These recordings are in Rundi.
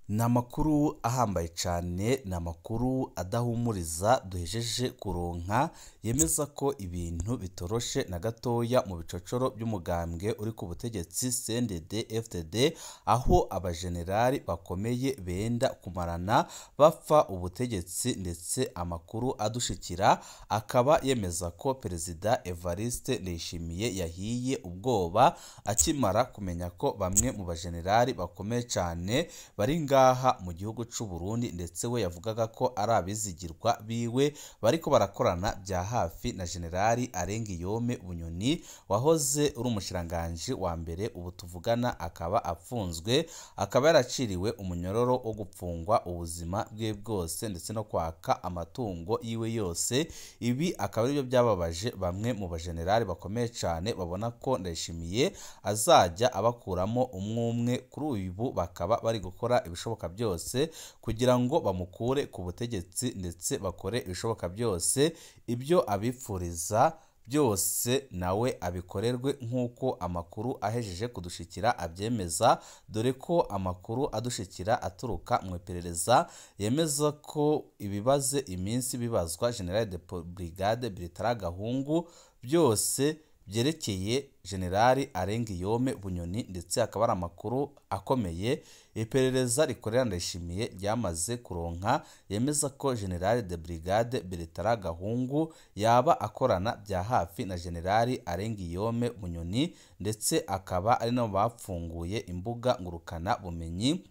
Ni amakuru ahambaye cyane, ni amakuru adahumuriza duhejeje kuronka yemeza ko ibintu bitoroshe na gatoya mu bicocoro by'umugambwe uri ku butegetsi CNDD-FDD, aho abajenerali bakomeye benda kumarana bapfa ubutegetsi, ndetse amakuru adushikira akaba yemeza ko Perezida Evariste Ndayishimiye yahiye ubwoba akimara kumenya ko bamwe mu bajenerali bakomeye cyane bari ngaha mu gihugu cy'u Burundi, ndetse we yavugaga ko ari abizigirwa biwe bariko barakorana bya hafi na Generali Arengiyome Bunyoni wahoze uri umushikiranganji wa mbere, ubu tuvugana akaba apfunzwe, akaba yaraciriwe umunyororo wo gupfungwa ubuzima bwe bwose ndetse no kwaka amatungo yiwe yose. Ibi akaba aribyo byababaje bamwe mu bajenerali bakomeye cyane babona ko Ndayishimiye azajya abakuramo umwe umwe. Kuri ubu bakaba bari gukora ibishoboka byose kugira ngo bamukure ku butegetsi, ndetse bakore ibishoboka byose ibyo abifuriza byose nawe abikorerwe nk'uko amakuru ahejeje kudushikira abyemeza, dore ko amakuru adushikira aturuka mu iperereza yemeza ko ibibaze iminsi bibazwa General de Brigade Bertrand Gahungu byose byerekeye Generali Arengiyome Bunyoni, ndetse akaba ari amakuru akomeye iperereza rikorera Ndayishimiye ryamaze kuronka yemeza ko General de Brigade Bertrand Gahungu yaba akorana bya hafi na Generali Arengiyome Bunyoni, ndetse akaba ari nabo bapfunguye imbuga ngurukana bumenyi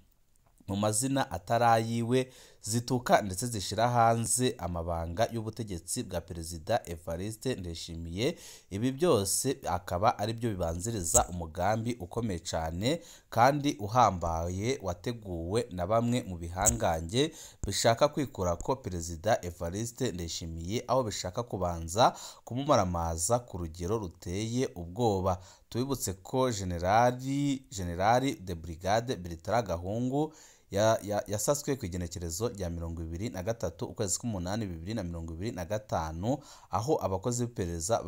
mu mazina atarayiwe zituka ndetse zishira hanze amabanga y'ubutegetsi bwa Perezida Evariste Ndayishimiye. Ibi byose akaba ari byo bibanziriza umugambi ukomeye cyane kandi uhambaye wateguwe na bamwe mu bihangange bishaka kwikura ko Perezida Evariste Ndayishimiye, aho bishaka kubanza kumumaramaza ku rugero ruteye ubwoba. Tubibutse ko Generali de Brigade Bertrand Gahungu yasaswe ku igenekerezo rya 23 ukwezi k'umunani 2025, aho abakozi b'iperereza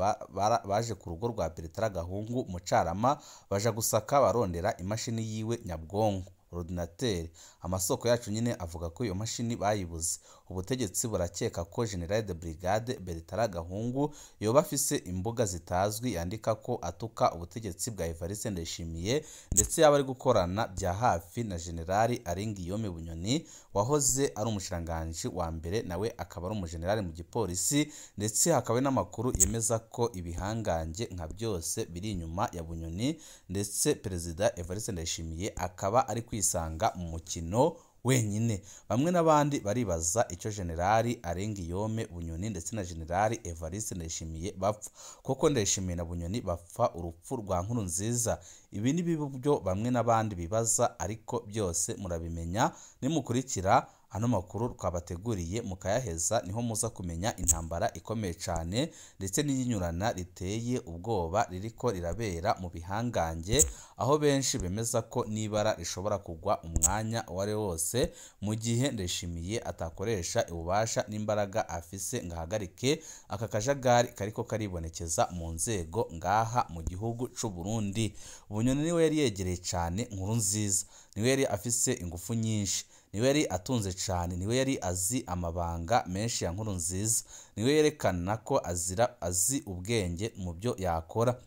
baje ku rugo rwa Bertrand Gahungu mu Carama baja gusaka barondera imashini yiwe nyabwonko ordinateur. Amasoko yacu nyine avuga ko iyo mashini bayibuze. Ubutegetsi burakeka ko General de Brigade Bertrand Gahungu yoba afise imbuga zitazwi yandika ko atuka ubutegetsi bwa Evariste Ndayishimiye, ndetse yaba ari gukorana bya hafi na Generali Arengiyome Bunyoni wahoze ari umushikiranganji wa mbere, nawe akaba ari umujenerali mu gipolisi, ndetse hakaba n'amakuru yemeza ko ibihangange nka byose biri inyuma ya Bunyoni, ndetse Perezida Evariste Ndayishimiye akaba ari kwisanga mu mukino wenyine. Bamwe n'abandi baribaza icyo Generali Arengiyome Bunyoni ndetse na Generali Evariste Ndayishimiye bapfa, kuko Ndayishimiye na Bunyoni bapfa urupfu rwa Nkurunziza. Ibi ni byo bamwe n'abandi bibaza, ariko byose murabimenya nimukurikira ano makuru twabateguriye mukayaheza, niho muza kumenya intambara ikomeye cyane ndetse n'iyinyurana riteye ubwoba ririko rirabera mu bihangange, aho benshi bemeza ko nibara rishobora kugwa umwanya wari wose mu gihe Ndayishimiye atakoresha ububasha n'imbaraga afise ngahagarike aka kajagari kariko karibonekeza mu nzego ngaha mu gihugu cy'u Burundi. Bunyoni niwe yari yegereye cyane Nkurunziza, niwe yari afise ingufu nyinshi, niwe yari atunze cyane, niwe yari azi amabanga menshi ya Nkurunziza, niwe yerekana ko azi ubwenge mu byo yakora,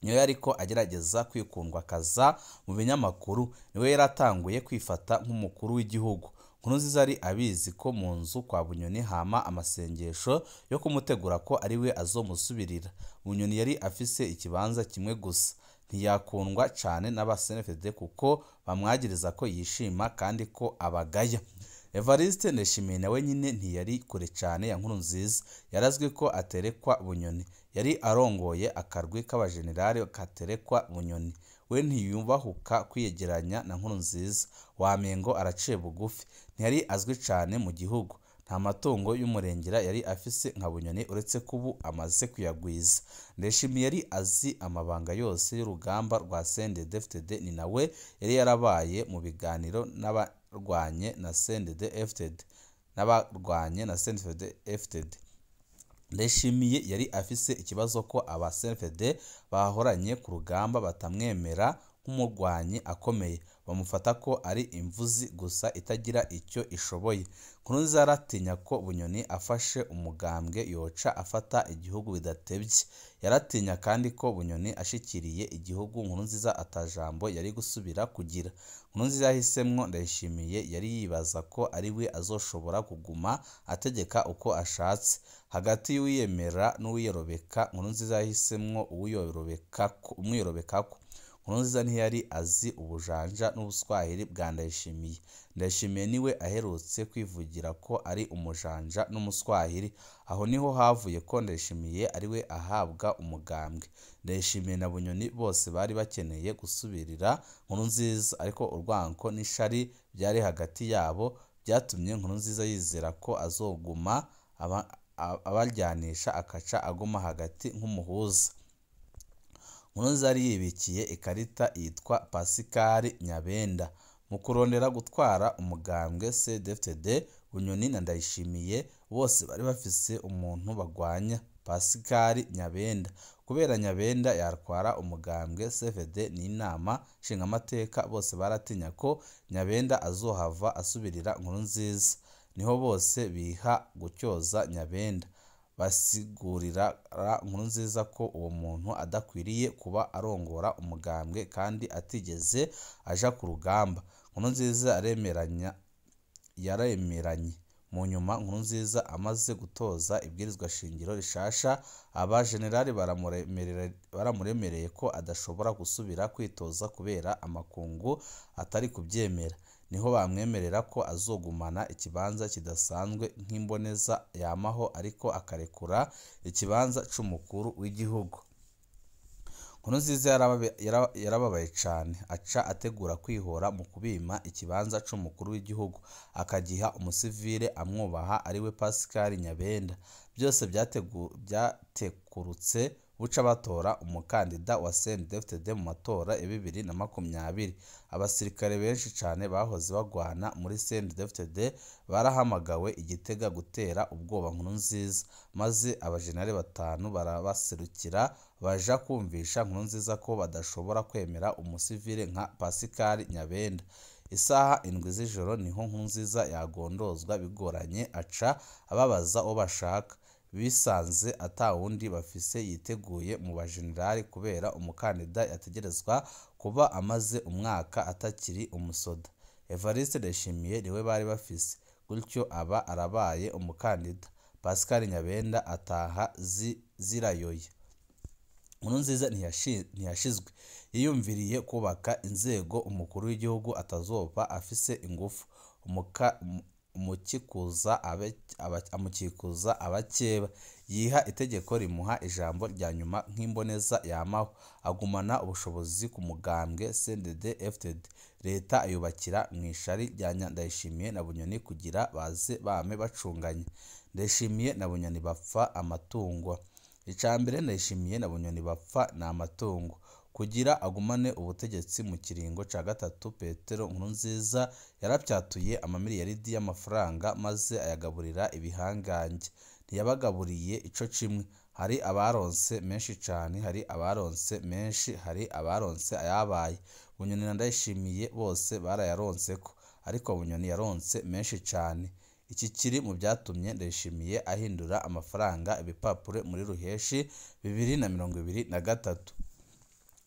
niwe yari ko agerageza kwikundwa kaza mu binyamakuru, niwe yari atanguye kwifata nk'umukuru w'igihugu. Nkurunziza ari abizi ko mu nzu kwa Bunyoni hama amasengesho yo kumutegura ko ari we azomusubirira. Bunyoni yari afise ikibanza kimwe gusa, ntiyakundwa cyane n'abasenefede kuko bamwagiriza ko yishima kandi ko abagaya. Evariste Ndayishimiye nawe nyine ntiyari kure cyane ya Nkurunziza, yarazwi ko aterekwa Bunyoni, yari arongoye akarwi k'abajenerali katerekwa Bunyoni. We ntiyubahuka kwiyegeranya na Nkurunziza, wamengo araciye bugufi, ntiyari azwi cyane mu gihugu, nta matungo y'umurengera yari afise nka Bunyoni uretse kubu amaze kuyagwiza. Ndayishimiye yari azi amabanga yose y'urugamba rwa CNDD-FDD, ni nawe yari yarabaye mu biganiro n'abarwanye na CNDD-FDD. Ndayishimiye yari afise ikibazo ko aba CNDD bahoranye ku rugamba batamwemera nk'umurwanyi akomeye, bamufata ko ari imvuzi gusa itagira icyo ishoboye. Nkurunziza yaratinya ko Bunyoni afashe umugambwe yoca afata igihugu bidatebye. Yaratinya kandi ko Bunyoni ashikiriye igihugu Nkurunziza atajambo yari gusubira kugira. Nkurunziza yahisemwo Ndayishimiye, yari yibaza ko ari we azoshobora kuguma ategeka uko ashatse. Hagati y'uwiyemera n'uwiyorobeka, Nkurunziza yahisemwo umwiyorobekako. Nkurunziza ntiyari azi ubujanja n'ubuswahili bwa Ndayishimiye. Ndayishimiye niwe aherutse kwivugira ko ari umujanja n'umuswahili. Aho niho havuye ko Ndayishimiye ari we ahabwa umugambwe. Ndayishimiye na Bunyoni bose bari bakeneye gusubirira Nkurunziza, ariko urwanko n'ishari byari hagati yabo byatumye Nkurunziza yizera ko azoguma abaryanisha, akaca aguma hagati nk'umuhuza. Nkurunziza yari yibikiye ikarita yitwa Pascal Nyabenda. Mu kurondera gutwara umugambwe CNDD-FDD, Bunyoni na Ndayishimiye bose bari bafise umuntu bagwanya, Pascal Nyabenda. Kubera Nyabenda yatwara umugambwe CNDD n'inama nshingamateka, bose baratinya ko Nyabenda azohava asubirira Nkurunziza. Niho bose biha gutyoza Nyabenda, basigurira Nkurunziza ko uwo muntu adakwiriye kuba arongora umugambwe kandi atigeze aja ku rugamba. Nkurunziza yaremeranye. Mu nyuma Nkurunziza amaze gutoza ibwirizwa shingiro rishasha, aba generali baramuremereye ko adashobora gusubira kwitoza kubera amakungu atari kubyemera. Niho bamwemerera ko azogumana ikibanza kidasanzwe nk'imboneza yamaho, ariko akarekura ikibanza c'umukuru w'igihugu. Nkurunziza yarababaye cane, aca ategura kwihora mu kubima ikibanza c'umukuru w'igihugu, akagiha umusivile amwubaha ariwe Pascal Nyabenda. Byose byatekurutse buca batora umukandida wa CNDD-FDD mu matora ya 2020. Abasirikare benshi cane bahoze bagwana muri CNDD-FDD barahamagawe Igitega gutera ubwoba Nkurunziza, maze abajenerali batanu barabaserukira baja kumvisha Nkurunziza ko badashobora kwemera umusivile nka Pascal Nyabenda. Isaha 7 z'ijoro niho Nkurunziza yagondozwa bigoranye, aca ababaza uwo bashaka. Bisanze atawundi bafise yiteguye mu bajenerali, kubera umukandida yategerezwa kuba amaze umwaka atakiri umusoda. Evariste Ndayishimiye niwe bari bafise, gutyo aba arabaye umukandida. Pascal Nyabenda ataha zirayoye. Nkurunziza ntiyashizwe, yiyumviriye kubaka inzego umukuru w'igihugu atazoba afise ingufu. Amukikuza abakeba, yiha itegeko rimuha ijambo rya nyuma nk'imboneza yamaho, agumana ubushobozi ku mugambwe CNDD-FDD. Leta ayubakira mw'ishari rya Ndayishimiye na Bunyoni kugira baze bame bacunganye. Ndayishimiye na Bunyoni bapfa amatungo. Icambere Ndayishimiye na Bunyoni bapfa na amatungo. Kugira agumane ubutegetsi mu kiringo ca gatatu, Petero Nkurunziza yarapyatuye amamiliyaridi y'amafaranga maze ayagaburira ibihangange. Ntiyabagaburiye ico cimwe. Hari abaronse menshi cane, hari abaronse menshi, hari abaronse ayabaye. Bunyoni na Ndayishimiye bose barayaronseko, ariko Bunyoni yaronse menshi cane. Iki kiri mu byatumye Ndayishimiye ahindura amafaranga ibipapuro muri Ruheshi 2023.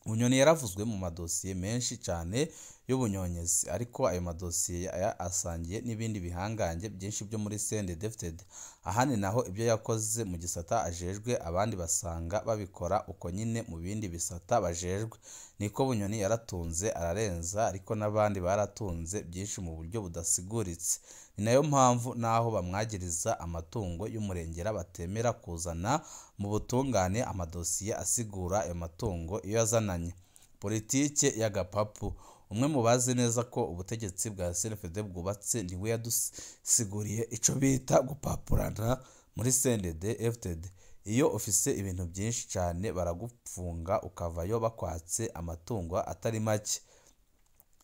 Bunyoni yaravuzwe mu madosiye menshi cane y'ubunyonyezi, ariko ayo madosiye asangiye n'ibindi bihangange byinshi byo muri CNDD-FDD. Ahani naho ibyo yakoze mu gisata ajejwe, abandi basanga babikora uko nyine mu bindi bisata bajejwe. Niko Bunyoni yaratunze ararenza, ariko n'abandi baratunze byinshi mu buryo budasiguritse. Ni nayo mpamvu naho bamwagiriza amatungo y'umurengera batemera kuzana mu butungane amadosiye asigura ayo matungo iyo yazananye. Politike y'agapapu. Umwe mu bazi neza ko ubutegetsi bwa CNDD bwubatse niwe yadusiguriye ico bita gupapurana muri CNDD-FDD. Iyo ufise ibintu byinshi cyane baragupfunga ukavayo bakwatse amatungo atari make.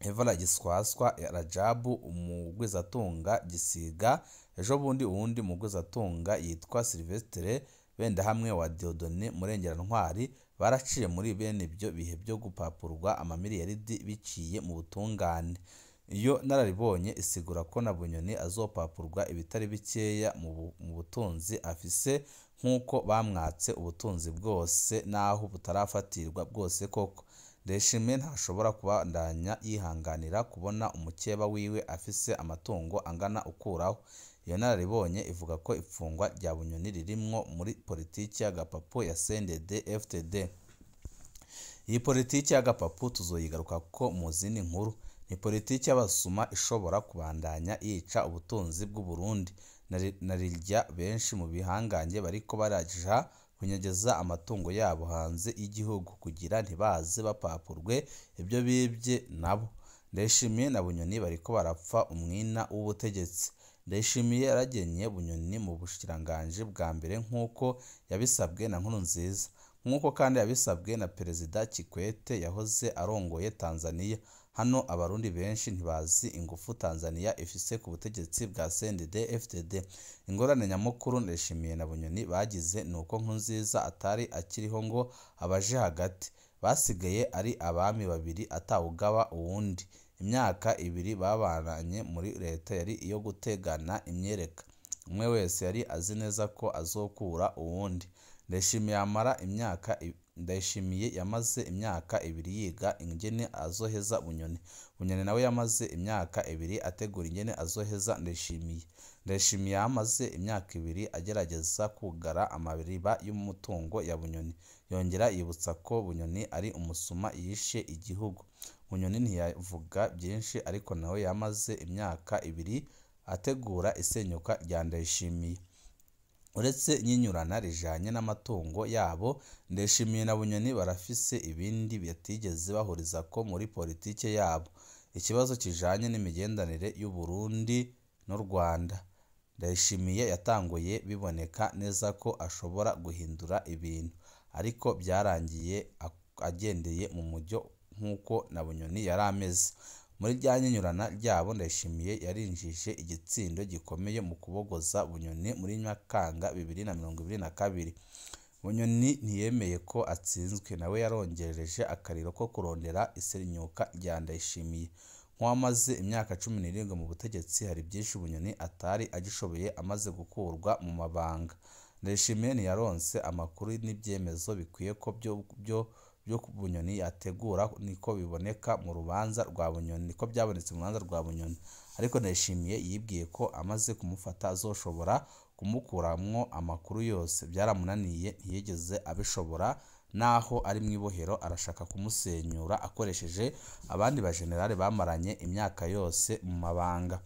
Evara Giswaswa ya Rajabu, umugwizatunga Gisiga. Ejo bundi uwundi mugwizatunga yitwa Silvestre Bendahamwe wa Dieudonné Murengera-Ntwari baraciye muri bene ibyo bihe byo gupapurwa amamiliyaridi biciye mu butungane. Iyo nararibonye isigura ko na Bunyoni azopapurwa ibitari bikeya mu butunzi afise, nk'uko bamwatse ubutunzi bwose naho butarafatirwa bwose koko. Ndayishimiye ntashobora kubandanya yihanganira kubona umukeba wiwe afise amatungo angana ukuraho. Iyo nararibonye ivuga ko ifungwa rya Bunyoni ririmwo muri politiki y'agapapu ya CNDD-FDD. Iyi politiki y'agapapu tuzoyigaruka ko mu zindi nkuru. Ni politiki y'abasuma ishobora kubandanya yica ubutunzi bw'u Burundi, narirya benshi mu bihangange bariko baraja kunyegeza amatungo yabo hanze y'igihugu kugira ntibaze bapapurwe ibyo bibye nabo. Ndayishimiye na Bunyoni bariko barapfa umwina w'ubutegetsi. Ndayishimiye yaragenye Bunyoni mu bushikiranganje bwa mbere nk'uko yabisabwe na Nkurunziza, nk'uko kandi yabisabwe na Perezida Kikwete yahoze arongoye Tanzania. Hano abarundi benshi ntibazi ingufu Tanzania ifise ku butegetsi bwa CNDD-FDD. Ingorane nyamukuru Ndayishimiye na Bunyoni bagize nuko Nkurunziza atari akiriho ngo abaje hagati, basigaye ari abami babiri atawugaba uwundi. Imyaka ibiri babananye muri leta yari iyo gutegana imyereka, umwe wese yari azi neza ko azokura uwundi. Ndayishimiye yamaze imyaka ibiri yiga ingene azoheza Bunyoni. Bunyoni nawe yamaze imyaka ibiri ategura ingene azoheza Ndayishimiye. Ndayishimiye yamaze imyaka ibiri agerageza kugara amariba y'umutungo ya Bunyoni. Yongera yibutsa ko Bunyoni ari umusuma yishe igihugu. Bunyoni ntiyavuga byinshi ariko nawe yamaze imyaka ibiri ategura isenyuka rya Ndayishimiye. Uretse nyinyurana rijanye n'amatungo yabo, Ndayishimiye na Bunyoni barafise ibindi batigeze bahuriza ko muri politike yabo. Ikibazo kijanye n'imigendanire y'u Burundi n'u Rwanda. Ndayishimiye yatanguye biboneka neza ko ashobora guhindura ibintu, ariko byarangiye agendeye mu mujyo nk'uko na Bunyoni yari ameze. Muri rya nyinyurana ryabo Ndayishimiye yarinjije igitsindo gikomeye mu kubogoza Bunyoni muri Nyakanga 2022. Bunyoni ntiyemeye ko atsinzwe, nawe yarongereje akariro ko kurondera isenyuka rya Ndayishimiye. Nk'uwamaze imyaka 17 mu butegetsi hari byinshi Bunyoni atari agishoboye amaze gukurwa mu mabanga. Ndayishimiye ntiyaronse amakuru n'ibyemezo bikwiye ko byo Bunyoni yategura, niko biboneka mu rubanza rwa Bunyoni, niko byabonetse mu rubanza rwa Bunyoni. Ariko Ndayishimiye yibwiye ko amaze kumufata azoshobora kumukuramwo amakuru yose. Byaramunaniye, ntiyigeze abishobora, naho ari mwibohero arashaka kumusenyura akoresheje abandi bajenerali bamaranye imyaka yose mu mabanga.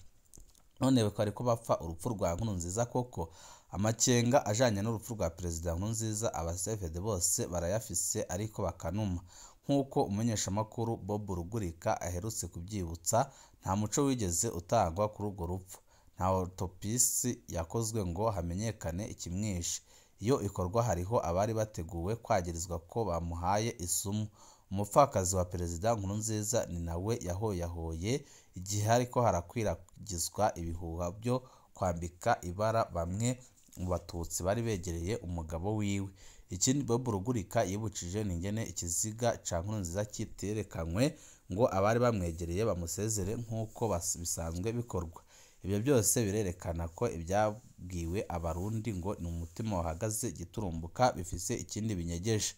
None bikari ko bapfa urupfu rwa Nkurunziza koko. Amakenga ajanye n'urupfu rwa Perezida Nkurunziza abasefede bose barayafise ariko bakanuma. Nk'uko umumenyeshamakuru Bob Rugurika aherutse kubyibutsa, nta muco wigeze utangwa kuri urwo rupfu. Nta autopsy yakozwe ngo hamenyekane ikimwishe. Iyo ikorwa hariho abari bateguwe kwagirizwa ko bamuhaye isumu. Umupfakazi wa Perezida Nkurunziza ni nawe yahoyahoye igihe hariko harakwiragizwa ibihuha byo kwambika ibara bamwe mu batutsi bari begereye umugabo wiwe. Ikindi Bob Rugurika yibucije n'ingene ikiziga ca Nkurunziza kiterekanywe ngo abari bamwegereye bamusezere nk'uko bisanzwe bikorwa. Ibyo byose birerekana ko ibyabwiwe abarundi ngo ni umutima wahagaze giturumbuka bifise ikindi binyegeje.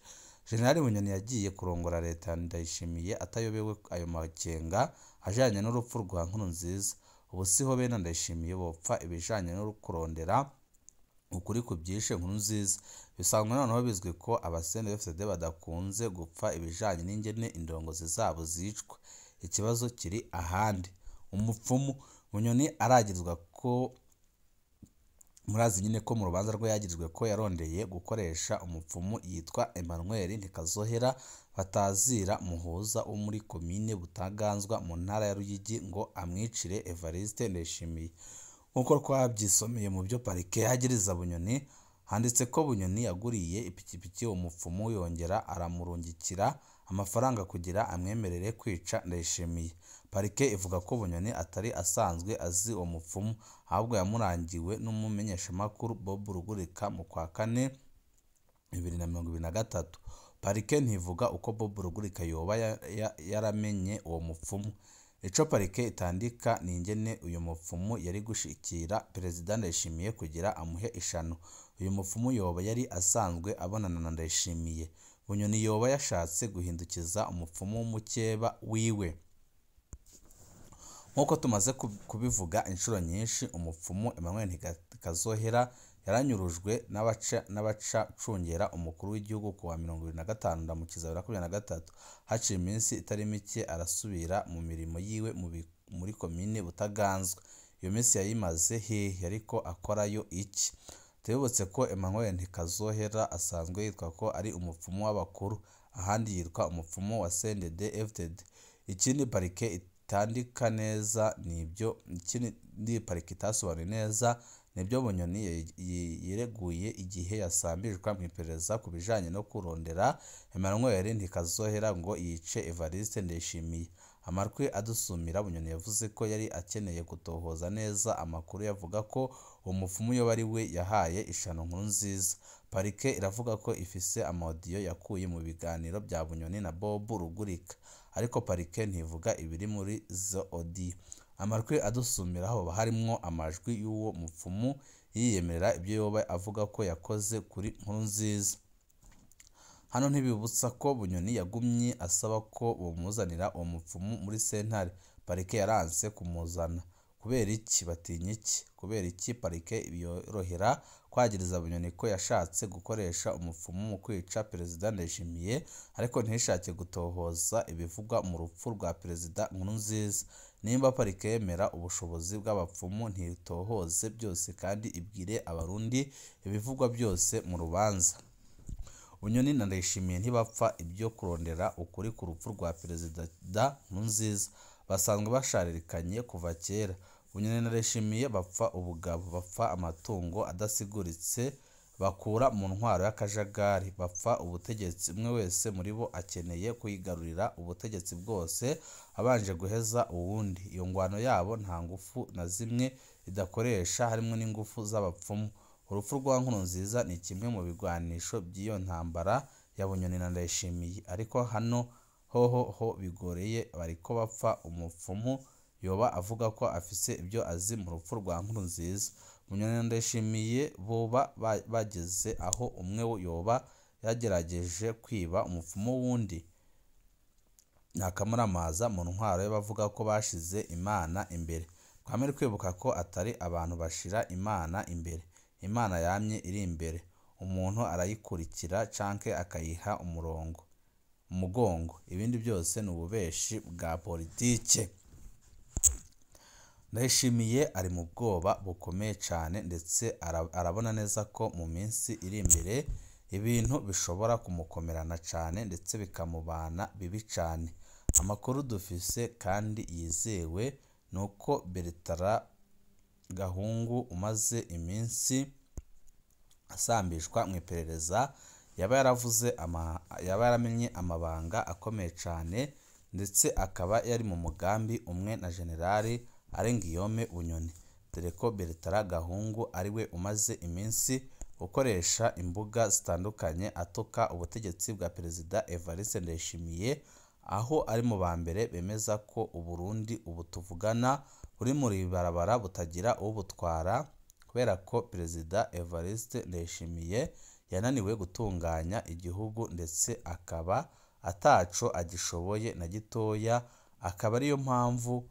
General Bunyoni yagiye kurongora leta Ndayishimiye atayobewe ayo makenga ajanye n'urupfu rwa Nkurunziza. Ubu siho bene Ndayishimiye bopfa ibijanye no kurondera ukuri kubyishe Nkurunziza. Bisanzwe noneho bizwi ko abasendefcd badakunze gupfa ibijanye n'ingene indongozi zabo zicwa. Ikibazo kiri ahandi. Umupfumu Bunyoni aragirizwa ko murazi nyine ko mu rubanza rwe yagirijwe ko yarondeye gukoresha umupfumu yitwa Emmanuel Ntikazohera batazira muhuza wo muri komine Butaganzwa mu ntara ya Ruyigi ngo amwicire Evariste Ndayishimiye. Nkuko twabyisomeye mu byo parike yagiriza Bunyoni, handitse ko Bunyoni yaguriye ipikipiki umupfumu yongera aramurungikira amafaranga kugira amwemerere kwica Ndayishimiye. Parike ivuga ko Bunyoni atari asanzwe azi umupfumu, ahubwo yamurangiwe n'umumenyeshamakuru Bob Rugurika mu kwa kane 2023. Parike ntivuga uko Bob Rugurika yoba yaramenye uwo mupfumu. Ico parike itandika ni ingene uyu mupfumu yari gushikira Perezida Ndayishimiye kugira amuhe ishano. Uyu mupfumu yoba yari asanzwe abonana na Ndayishimiye. Bunyoni yoba yashatse guhindukiza umupfumu w'umukeba wiwe. Nkuko tumaze kubivuga inshuro nyinshi, umupfumu Emmanuel Ntikazohera yaranyurujwe n'abacungera umukuru w'igihugu ku wa 25 Ndamukiza 2023. Haciye iminsi itari mike arasubira mu mirimo yiwe muri komine Butaganzwa. Iyo minsi yayimaze hehe, ariko akorayo iki? Tubibutse ko Emmanuel Ntikazohera asanzwe yitwa ko ari umupfumu w'abakuru, ahandi yitwa umupfumu wa CNDD-FDD. Ikindi parike itandika neza ikindi parike itasobanuye neza nibyo Bunyoni yireguye igihe yasambishwa mu iperereza ku bijanye no kurondera Emmanuel Ntikazohera ngo yice Evariste Ndayishimiye. Amarwi adusumira, Bunyoni yavuze ko yari akeneye gutohoza neza amakuru yavuga ko umupfumu yoba ari we yahaye ishano Nkurunziza. Parike iravuga ko ifise amaudio yakuye mu biganiro bya Bunyoni na Bob Rugurika, ariko parike ntivuga ibiri muri zo audio. Amarwi adusumiraho harimwo amajwi y'uwo mupfumu yiyemerera ibyo yoba avuga ko yakoze kuri Nkurunziza. Hano ntibibutsa ko Bunyoni yagumye asaba ko bomuzanira uwo mupfumu muri sentare. Parike yaranse kumuzana. Kubera iki? Batinya iki? Kubera iki parike biyorohera kwagiriza Bunyoni ko yashatse gukoresha umupfumu mu kwica Perezida Ndayishimiye, ariko ntishake gutohoza ibivugwa mu rupfu rwa Perezida Nkurunziza? Nimba parike yemera ubushobozi bw'abapfumu, ntitohoze byose kandi ibwire abarundi ibivugwa byose mu rubanza. Bunyoni na Ndayishimiye ntibapfa ibyo kurondera ukuri ku rupfu rwa Perezida Nkurunziza. Basanzwe basharirikanye kuva kera. Bunyoni na Ndayishimiye bapfa ubugabo, bapfa amatungo adasiguritse bakura mu ntwaro y'akajagari, bapfa ubutegetsi. Umwe wese muri bo akeneye kwigarurira ubutegetsi bwose abanje guheza uwundi. Iyo ngwano yabo nta ngufu na zimwe idakoresha, harimo n'ingufu z'abapfumu. Urupfu rwa Nkurunziza ni kimwe mu bigwanisho by'iyo ntambara ya Bunyoni na Ndayishimiye, ariko hano ho bigoreye, bariko bapfa umupfumu yoba avuga ko afise ibyo azi mu rupfu rwa Nkurunziza. Bunyoni na Ndayishimiye boba bageze aho umwe yoba yagerageje kwiba umupfumu wundi, nakamaramaza mu ntwaro y'abavuga ko bashize Imana imbere. Twamere kwibuka ko atari abantu bashira Imana imbere. Imana yamye iri imbere, umuntu arayikurikira canke akayiha umugongo. Ibindi byose ni ububeshi bwa politike. Ndayishimiye ari mu bwoba bukomeye cyane, ndetse arabona neza ko mu minsi iri imbere ibintu bishobora kumukomerana cyane ndetse bikamubana bibi cyane. Amakuru dufise kandi yizewe nuko Bertrand Gahungu umaze iminsi asambishwa mu iperereza yaba yaramenye amabanga akomeye cyane, ndetse akaba yari mu mugambi umwe na Generali Arengiyome Bunyoni, dore ko Bertrand Gahungu ariwe umaze iminsi ukoresha imbuga zitandukanye atuka ubutegetsi bwa Perezida Evariste Ndayishimiye, aho ari mu ba mbere bemeza ko Uburundi ubu tuvugana buri muri barabara butagira ubutwara, kubera ko Perezida Evariste Ndayishimiye yananiwe gutunganya igihugu, ndetse akaba ataco agishoboye na gitoya. Akaba ariyo mpamvu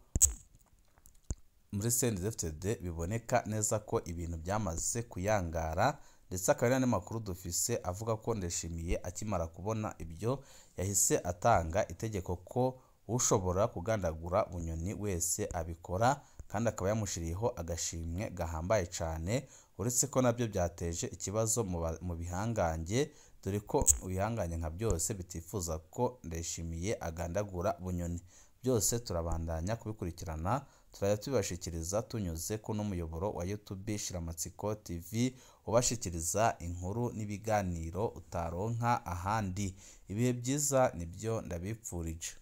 muri CNDD-FDD biboneka neza ko ibintu byamaze kuyangara, ndetse akaba ari n'amakuru dufise avuga ko Ndayishimiye akimara kubona ibyo yahise atanga itegeko ko ushobora kugandagura Bunyoni wese abikora, kandi akaba yamushiriyeho agashimwe gahambaye cyane, uretse ko nabyo byateje ikibazo mu bihangange, dore ko ibihanganye nka byose bitifuza ko Ndayishimiye agandagura Bunyoni. Byose turabandanya kubikurikirana, turajya tubibashikiriza tunyuze kuno muyoboro wa YouTube Shiramatsiko TV, ubashikiriza inkuru n'ibiganiro utaronka ahandi. Ibihe byiza nibyo ndabipfurije.